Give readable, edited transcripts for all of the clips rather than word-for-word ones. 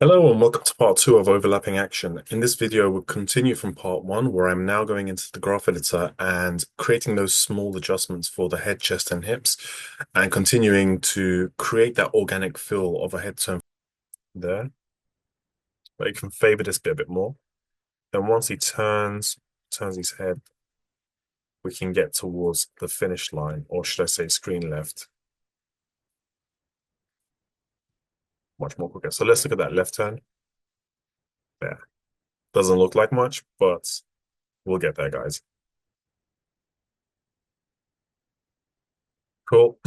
Hello and welcome to part two of overlapping action. In this video, we'll continue from part one, where I'm now going into the graph editor and creating those small adjustments for the head, chest, and hips, and continuing to create that organic fill of a head turn there. But you can favor this bit a bit more. Then once he turns his head, we can get towards the finish line, or should I say screen left, much more quicker. So let's look at that left turn. There. Doesn't look like much, but we'll get there, guys. Cool.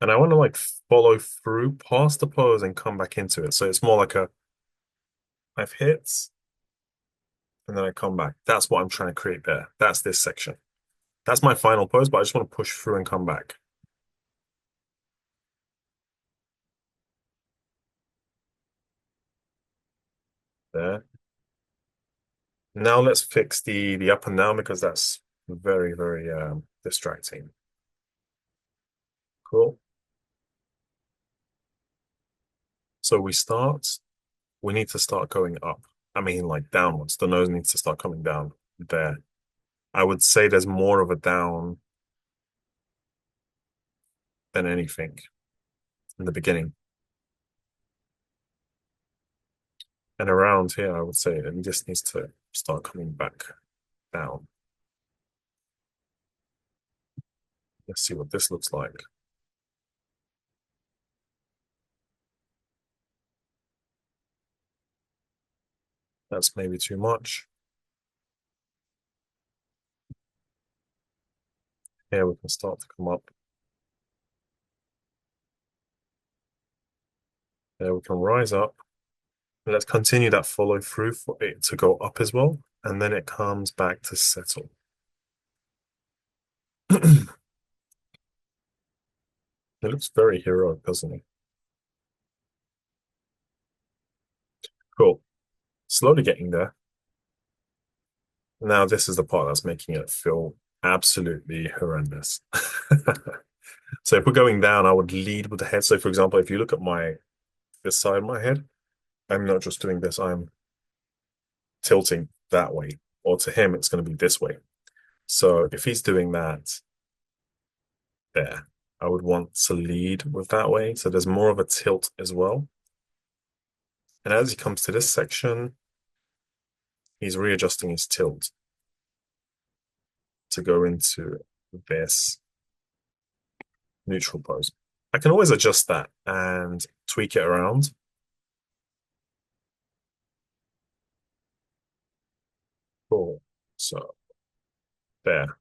And I want to like follow through past the pose and come back into it. So it's more like I've hit and then I come back. That's what I'm trying to create there. That's this section. That's my final pose, but I just want to push through and come back. There. Now let's fix the up and down because that's very distracting. Cool. So we need to start going up. I mean like downwards. The nose needs to start coming down there. I would say there's more of a down than anything in the beginning. And around here, I would say it just needs to start coming back down. Let's see what this looks like. That's maybe too much. Here we can start to come up. There we can rise up. And let's continue that follow through for it to go up as well. And then it comes back to settle. It looks very heroic, doesn't it? Cool. Slowly getting there. Now this is the part that's making it feel absolutely horrendous. So if we're going down, I would lead with the head. So for example, if you look at this side of my head, I'm not just doing this, I'm tilting that way. Or to him, it's going to be this way. So if he's doing that there, I would want to lead with that way. So there's more of a tilt as well. And as he comes to this section, he's readjusting his tilt to go into this neutral pose. I can always adjust that and tweak it around. Cool. So there.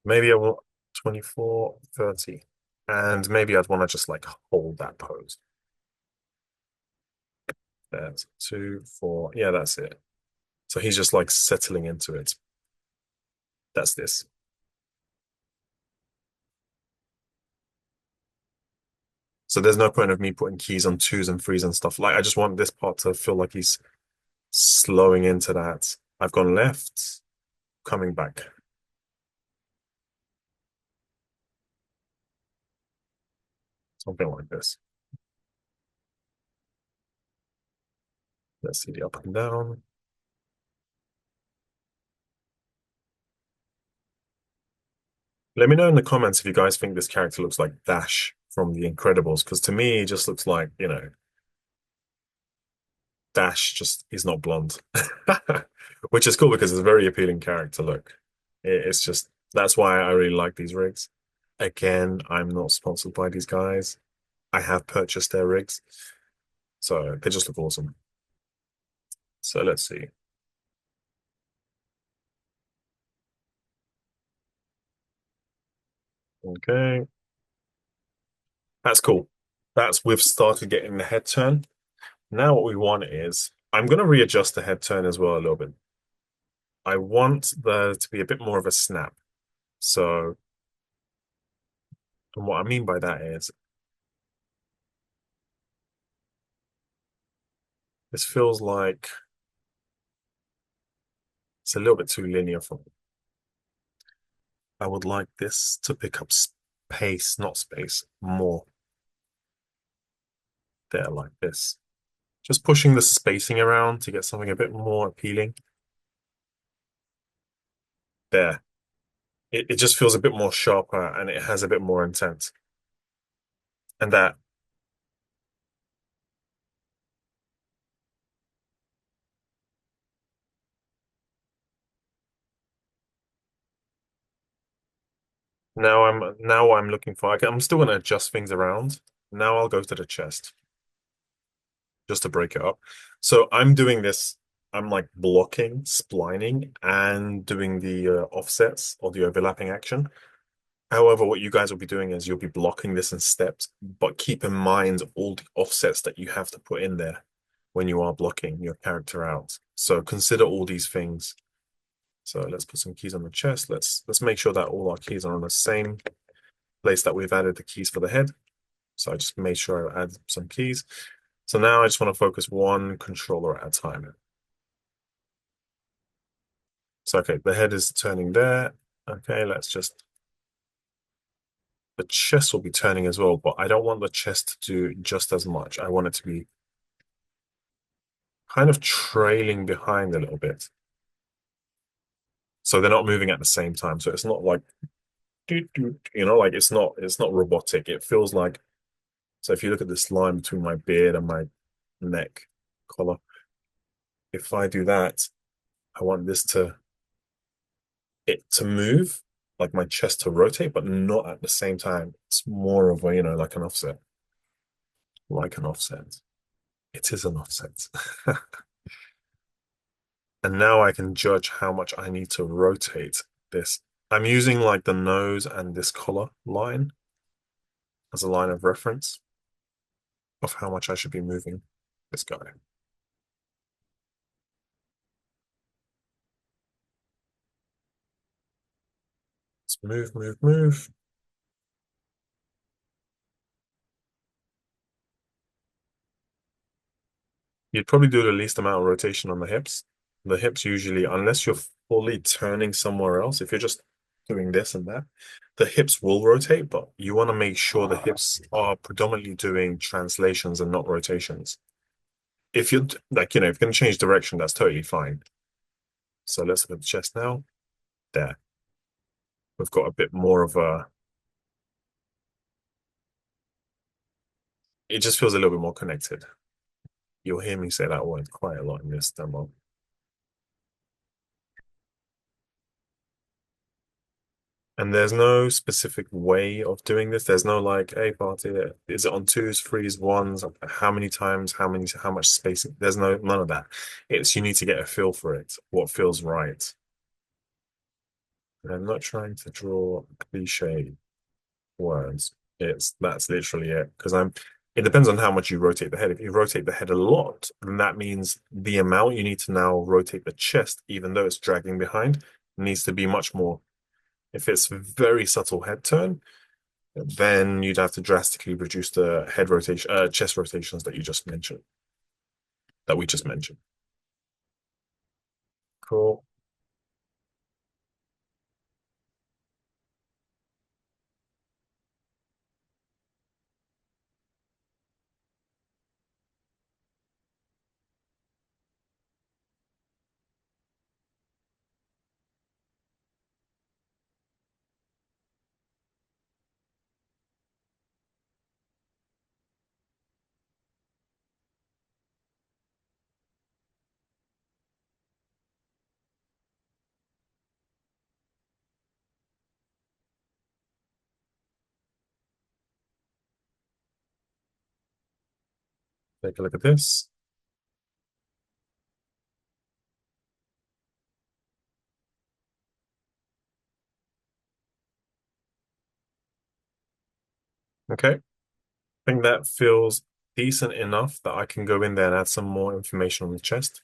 Maybe I want 24, 30. And maybe I'd want to just like hold that pose. There's 2, 4. Yeah, that's it. So he's just like settling into it. That's this. So there's no point of me putting keys on 2s and 3s and stuff. Like I just want this part to feel like he's slowing into that. I've gone left, coming back. Something like this. Let's see the up and down. Let me know in the comments if you guys think this character looks like Dash from The Incredibles, because to me, he just looks like, Dash just is not blonde. Which is cool because it's a very appealing character look. It's just, that's why I really like these rigs. Again, I'm not sponsored by these guys. I have purchased their rigs. So they just look awesome. So let's see. Okay. That's cool. We've started getting the head turn. Now what we want is, I'm going to readjust the head turn as well a little bit. I want there to be a bit more of a snap. So, and what I mean by that is, this feels like It's a little bit too linear for me. I would like this to pick up space, not space, more there like this. Just pushing the spacing around to get something a bit more appealing. There. It just feels a bit more sharper and it has a bit more intent. And that now I'm looking for, I'm still going to adjust things around. Now I'll go to the chest just to break it up. So I'm doing this, I'm like blocking, splining, and doing the offsets or the overlapping action. However, what you guys will be doing is you'll be blocking this in steps, but keep in mind all the offsets that you have to put in there when you are blocking your character out. So consider all these things. So let's put some keys on the chest. Let's make sure that all our keys are on the same place that we've added the keys for the head. So I just made sure I add some keys. So now I just want to focus one controller at a time. So okay, the head is turning there. Okay, let's just the chest will be turning as well, but I don't want the chest to do just as much. I want it to be kind of trailing behind a little bit. So they're not moving at the same time. So it's not like like it's not robotic. It feels like so if you look at this line between my beard and my neck collar, if I do that, I want this to it to move, like my chest to rotate, but not at the same time. It's more of a, like an offset. Like an offset. It is an offset. And now I can judge how much I need to rotate this. I'm using like the nose and this collar line as a line of reference of how much I should be moving this guy. Let's move, move, move. You'd probably do the least amount of rotation on the hips. The hips usually, unless you're fully turning somewhere else, if you're just doing this and that, the hips will rotate, but you want to make sure the hips are predominantly doing translations and not rotations. If you're like, if you're going to change direction, that's totally fine. So let's look at the chest now. There. We've got a bit more of a, it just feels a little bit more connected. You'll hear me say that word quite a lot in this demo. And there's no specific way of doing this. There's no like, hey, party, is it on twos, threes, ones? How many times? How much spacing? There's none of that. It's you need to get a feel for it, what feels right. And I'm not trying to draw cliche words. That's literally it. Because it depends on how much you rotate the head. If you rotate the head a lot, then that means the amount you need to now rotate the chest, even though it's dragging behind, needs to be much more. If it's very subtle head turn, then you'd have to drastically reduce the head rotation, chest rotations that you just mentioned, that we just mentioned. Cool. Take a look at this. Okay. I think that feels decent enough that I can go in there and add some more information on the chest.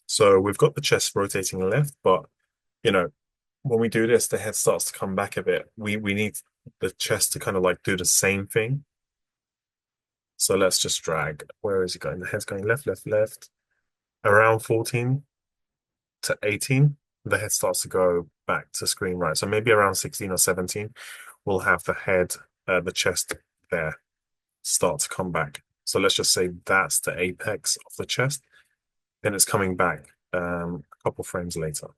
So we've got the chest rotating left, but you know, when we do this, the head starts to come back a bit. We need the chest to kind of like do the same thing. So let's just drag. Where is it going? The head's going left, left, left. Around 14 to 18. the head starts to go back to screen right. So maybe around 16 or 17, we'll have the head, the chest there start to come back. So let's just say that's the apex of the chest. Then it's coming back a couple frames later.